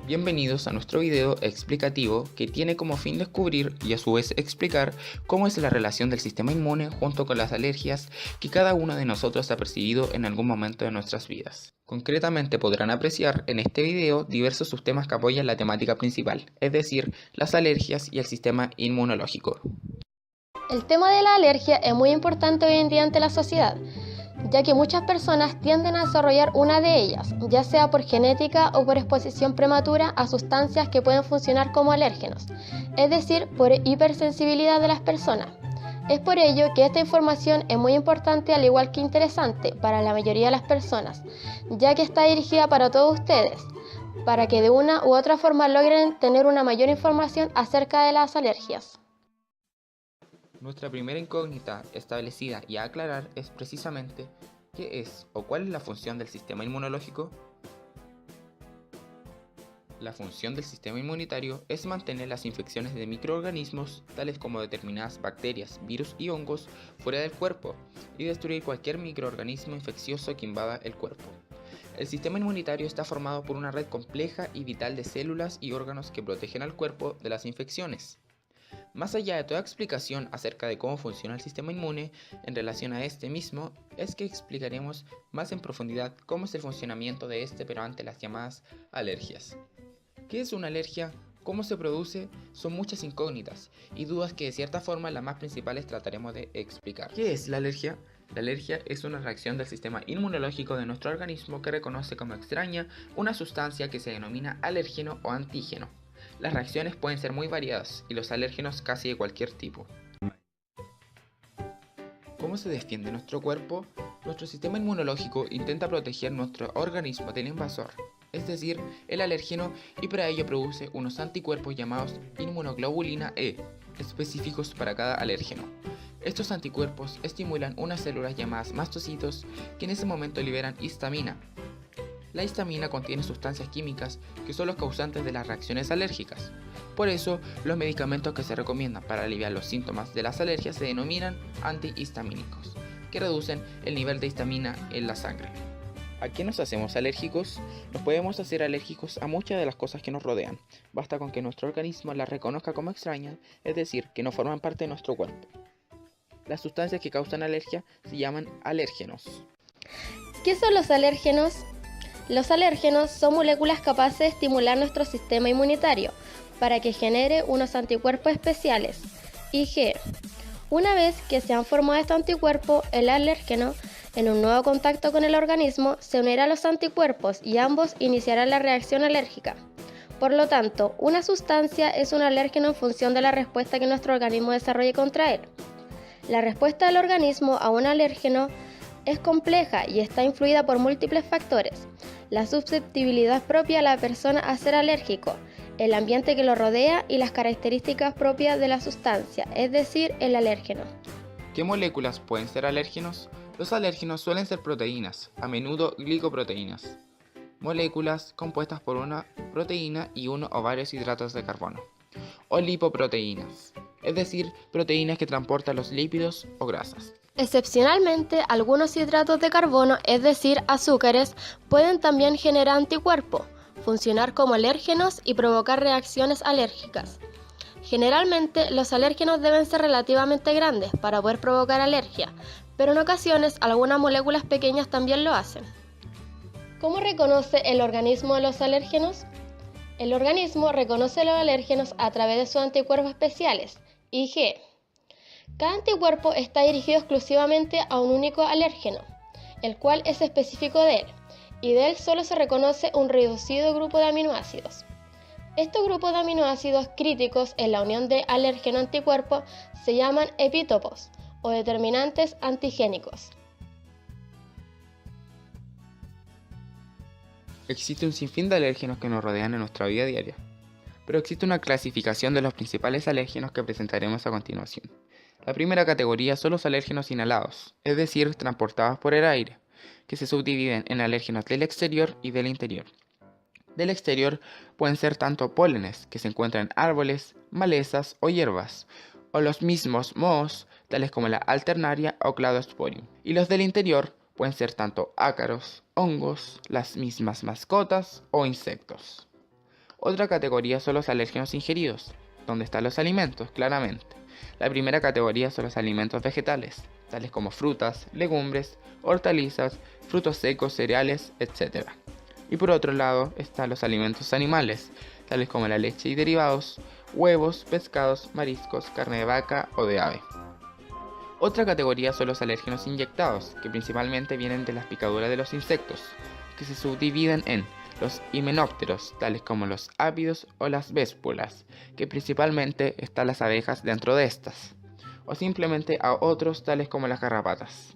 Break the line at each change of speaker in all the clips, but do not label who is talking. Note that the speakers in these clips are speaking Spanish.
Bienvenidos a nuestro video explicativo que tiene como fin descubrir y a su vez explicar cómo es la relación del sistema inmune junto con las alergias que cada uno de nosotros ha percibido en algún momento de nuestras vidas. Concretamente podrán apreciar en este video diversos subtemas que apoyan la temática principal, es decir, las alergias y el sistema inmunológico.
El tema de la alergia es muy importante hoy en día ante la sociedad, ya que muchas personas tienden a desarrollar una de ellas, ya sea por genética o por exposición prematura a sustancias que pueden funcionar como alérgenos, es decir, por hipersensibilidad de las personas. Es por ello que esta información es muy importante al igual que interesante para la mayoría de las personas, ya que está dirigida para todos ustedes, para que de una u otra forma logren tener una mayor información acerca de las alergias.
Nuestra primera incógnita establecida y a aclarar es precisamente ¿qué es o cuál es la función del sistema inmunológico? La función del sistema inmunitario es mantener las infecciones de microorganismos, tales como determinadas bacterias, virus y hongos, fuera del cuerpo y destruir cualquier microorganismo infeccioso que invada el cuerpo. El sistema inmunitario está formado por una red compleja y vital de células y órganos que protegen al cuerpo de las infecciones. Más allá de toda explicación acerca de cómo funciona el sistema inmune en relación a este mismo, es que explicaremos más en profundidad cómo es el funcionamiento de este pero ante las llamadas alergias. ¿Qué es una alergia? ¿Cómo se produce? Son muchas incógnitas y dudas que de cierta forma las más principales trataremos de explicar. ¿Qué es la alergia? La alergia es una reacción del sistema inmunológico de nuestro organismo que reconoce como extraña una sustancia que se denomina alérgeno o antígeno. Las reacciones pueden ser muy variadas y los alérgenos casi de cualquier tipo. ¿Cómo se defiende nuestro cuerpo? Nuestro sistema inmunológico intenta proteger nuestro organismo del invasor, es decir, el alérgeno, y para ello produce unos anticuerpos llamados inmunoglobulina E, específicos para cada alérgeno. Estos anticuerpos estimulan unas células llamadas mastocitos que en ese momento liberan histamina. La histamina contiene sustancias químicas que son los causantes de las reacciones alérgicas. Por eso, los medicamentos que se recomiendan para aliviar los síntomas de las alergias se denominan antihistamínicos, que reducen el nivel de histamina en la sangre. ¿A qué nos hacemos alérgicos? Nos podemos hacer alérgicos a muchas de las cosas que nos rodean. Basta con que nuestro organismo las reconozca como extrañas, es decir, que no forman parte de nuestro cuerpo. Las sustancias que causan alergia se llaman alérgenos.
¿Qué son los alérgenos? Los alérgenos son moléculas capaces de estimular nuestro sistema inmunitario para que genere unos anticuerpos especiales, IgE. Una vez que se han formado estos anticuerpos, el alérgeno, en un nuevo contacto con el organismo, se unirá a los anticuerpos y ambos iniciarán la reacción alérgica. Por lo tanto, una sustancia es un alérgeno en función de la respuesta que nuestro organismo desarrolle contra él. La respuesta del organismo a un alérgeno es compleja y está influida por múltiples factores. La susceptibilidad propia a la persona a ser alérgico, el ambiente que lo rodea y las características propias de la sustancia, es decir, el alérgeno.
¿Qué moléculas pueden ser alérgenos? Los alérgenos suelen ser proteínas, a menudo glicoproteínas, moléculas compuestas por una proteína y uno o varios hidratos de carbono, o lipoproteínas, es decir, proteínas que transportan los lípidos o grasas.
Excepcionalmente, algunos hidratos de carbono, es decir, azúcares, pueden también generar anticuerpos, funcionar como alérgenos y provocar reacciones alérgicas. Generalmente, los alérgenos deben ser relativamente grandes para poder provocar alergia, pero en ocasiones algunas moléculas pequeñas también lo hacen. ¿Cómo reconoce el organismo los alérgenos? El organismo reconoce los alérgenos a través de sus anticuerpos especiales, IgE. Cada anticuerpo está dirigido exclusivamente a un único alérgeno, el cual es específico de él, y de él solo se reconoce un reducido grupo de aminoácidos. Estos grupos de aminoácidos críticos en la unión de alérgeno-anticuerpo se llaman epítopos o determinantes antigénicos.
Existe un sinfín de alérgenos que nos rodean en nuestra vida diaria, pero existe una clasificación de los principales alérgenos que presentaremos a continuación. La primera categoría son los alérgenos inhalados, es decir, transportados por el aire, que se subdividen en alérgenos del exterior y del interior. Del exterior pueden ser tanto pólenes, que se encuentran en árboles, malezas o hierbas, o los mismos mohos, tales como la alternaria o cladosporium. Y los del interior pueden ser tanto ácaros, hongos, las mismas mascotas o insectos. Otra categoría son los alérgenos ingeridos, donde están los alimentos, claramente. La primera categoría son los alimentos vegetales, tales como frutas, legumbres, hortalizas, frutos secos, cereales, etc. Y por otro lado están los alimentos animales, tales como la leche y derivados, huevos, pescados, mariscos, carne de vaca o de ave. Otra categoría son los alérgenos inyectados, que principalmente vienen de las picaduras de los insectos, que se subdividen en los himenópteros, tales como los ápidos o las véspulas, que principalmente están las abejas dentro de estas, o simplemente a otros tales como las garrapatas.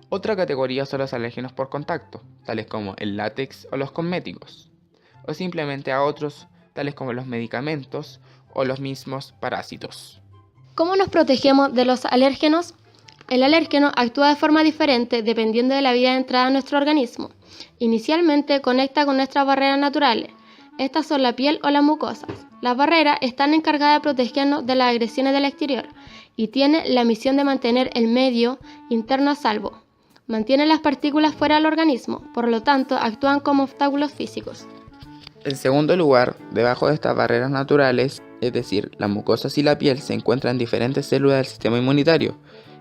Otra categoría son los alérgenos por contacto, tales como el látex o los cosméticos, o simplemente a otros tales como los medicamentos o los mismos parásitos.
¿Cómo nos protegemos de los alérgenos? El alérgeno actúa de forma diferente dependiendo de la vía de entrada a nuestro organismo. Inicialmente conecta con nuestras barreras naturales. Estas son la piel o las mucosas. Las barreras están encargadas de protegernos de las agresiones del exterior y tienen la misión de mantener el medio interno a salvo. Mantienen las partículas fuera del organismo, por lo tanto actúan como obstáculos físicos.
En segundo lugar, debajo de estas barreras naturales, es decir, las mucosas y la piel, se encuentran diferentes células del sistema inmunitario,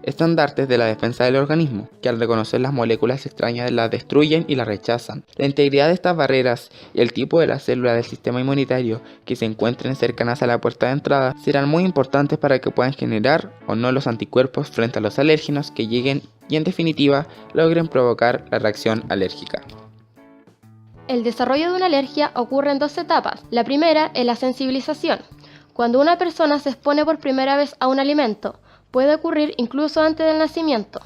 estandartes de la defensa del organismo, que al reconocer las moléculas extrañas las destruyen y las rechazan. La integridad de estas barreras y el tipo de las células del sistema inmunitario que se encuentren cercanas a la puerta de entrada serán muy importantes para que puedan generar o no los anticuerpos frente a los alérgenos que lleguen y en definitiva logren provocar la reacción alérgica.
El desarrollo de una alergia ocurre en dos etapas. La primera es la sensibilización. Cuando una persona se expone por primera vez a un alimento, puede ocurrir incluso antes del nacimiento.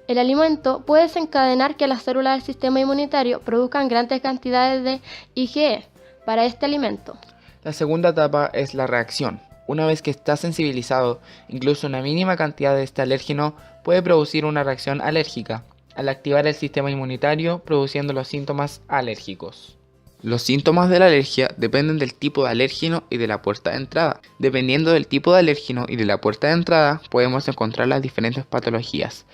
El alimento puede desencadenar que las células del sistema inmunitario produzcan grandes cantidades de IgE para este alimento.
La segunda etapa es la reacción. Una vez que está sensibilizado, incluso una mínima cantidad de este alérgeno puede producir una reacción alérgica, al activar el sistema inmunitario produciendo los síntomas alérgicos. Los síntomas de la alergia dependen del tipo de alérgeno y de la puerta de entrada. Dependiendo del tipo de alérgeno y de la puerta de entrada, podemos encontrar las diferentes patologías,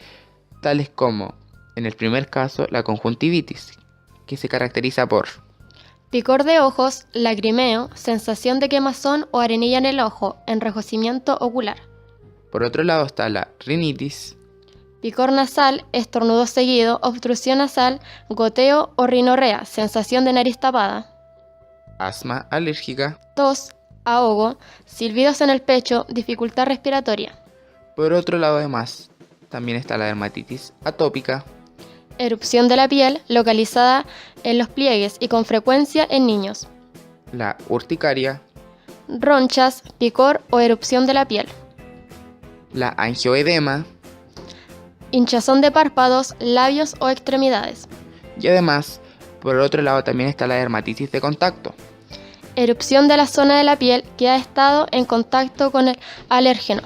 tales como, en el primer caso, la conjuntivitis, que se caracteriza por
picor de ojos, lagrimeo, sensación de quemazón o arenilla en el ojo, enrojecimiento ocular.
Por otro lado está la rinitis,
Picor nasal, estornudo seguido, obstrucción nasal, goteo o rinorrea, sensación de nariz tapada.
asma alérgica.
Tos, ahogo, silbidos en el pecho, dificultad respiratoria.
Por otro lado además, también está la dermatitis atópica.
Erupción de la piel, localizada en los pliegues y con frecuencia en niños.
La urticaria.
Ronchas, picor o erupción de la piel.
La angioedema.
Hinchazón de párpados, labios o extremidades.
Y además, por otro lado también está la dermatitis de contacto.
Erupción de la zona de la piel que ha estado en contacto con el alérgeno.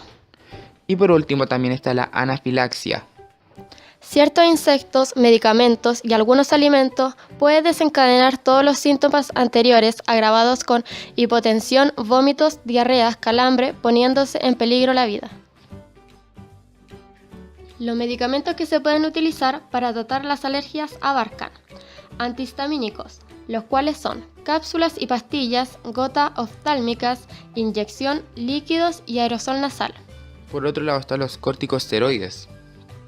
Y por último también está la anafilaxia.
Ciertos insectos, medicamentos y algunos alimentos pueden desencadenar todos los síntomas anteriores agravados con hipotensión, vómitos, diarreas, calambre, poniéndose en peligro la vida. Los medicamentos que se pueden utilizar para tratar las alergias abarcan antihistamínicos, los cuales son cápsulas y pastillas, gotas oftálmicas, inyección, líquidos y aerosol nasal.
Por otro lado están los corticosteroides,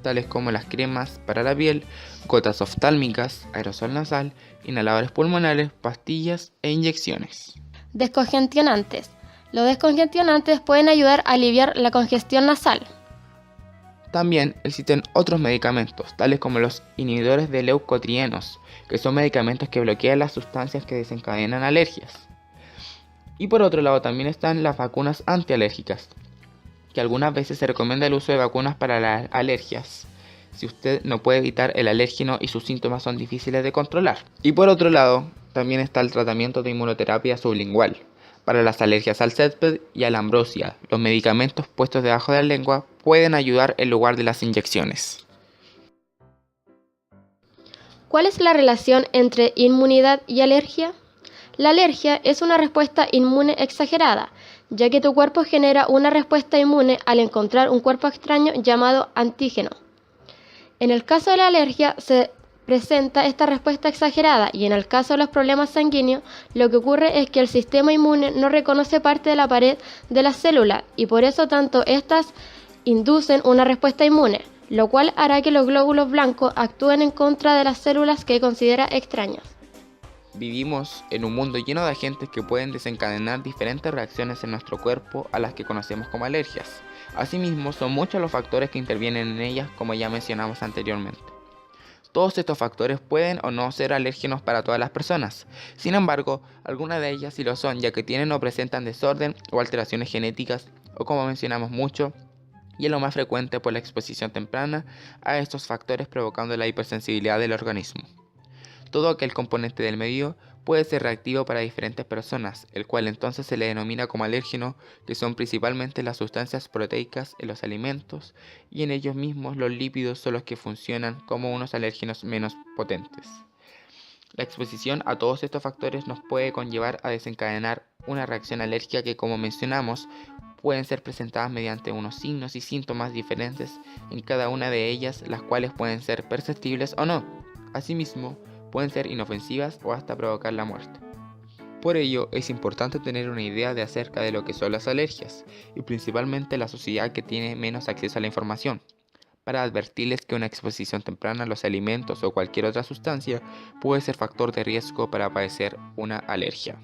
tales como las cremas para la piel, gotas oftálmicas, aerosol nasal, inhaladores pulmonares, pastillas e inyecciones.
Descongestionantes. Los descongestionantes pueden ayudar a aliviar la congestión nasal.
También existen otros medicamentos, tales como los inhibidores de leucotrienos, que son medicamentos que bloquean las sustancias que desencadenan alergias. Y por otro lado también están las vacunas antialérgicas, que algunas veces se recomienda el uso de vacunas para las alergias, si usted no puede evitar el alérgeno y sus síntomas son difíciles de controlar. Y por otro lado, también está el tratamiento de inmunoterapia sublingual, para las alergias al césped y a la ambrosia. Los medicamentos puestos debajo de la lengua pueden ayudar en lugar de las inyecciones.
¿Cuál es la relación entre inmunidad y alergia? La alergia es una respuesta inmune exagerada, ya que tu cuerpo genera una respuesta inmune al encontrar un cuerpo extraño llamado antígeno. En el caso de la alergia, se presenta esta respuesta exagerada y en el caso de los problemas sanguíneos, lo que ocurre es que el sistema inmune no reconoce parte de la pared de la célula y por eso tanto estas inducen una respuesta inmune, lo cual hará que los glóbulos blancos actúen en contra de las células que considera extrañas.
Vivimos en un mundo lleno de agentes que pueden desencadenar diferentes reacciones en nuestro cuerpo a las que conocemos como alergias. Asimismo, son muchos los factores que intervienen en ellas, como ya mencionamos anteriormente. Todos estos factores pueden o no ser alérgenos para todas las personas. Sin embargo, algunas de ellas sí lo son, ya que tienen o presentan desorden o alteraciones genéticas, o como mencionamos mucho, y es lo más frecuente por la exposición temprana a estos factores provocando la hipersensibilidad del organismo. Todo aquel componente del medio puede ser reactivo para diferentes personas, el cual entonces se le denomina como alérgeno, que son principalmente las sustancias proteicas en los alimentos, y en ellos mismos los lípidos son los que funcionan como unos alérgenos menos potentes. La exposición a todos estos factores nos puede conllevar a desencadenar una reacción alérgica que, como mencionamos, pueden ser presentadas mediante unos signos y síntomas diferentes en cada una de ellas, las cuales pueden ser perceptibles o no. Asimismo, pueden ser inofensivas o hasta provocar la muerte. Por ello, es importante tener una idea de acerca de lo que son las alergias, y principalmente la sociedad que tiene menos acceso a la información, para advertirles que una exposición temprana a los alimentos o cualquier otra sustancia puede ser factor de riesgo para padecer una alergia.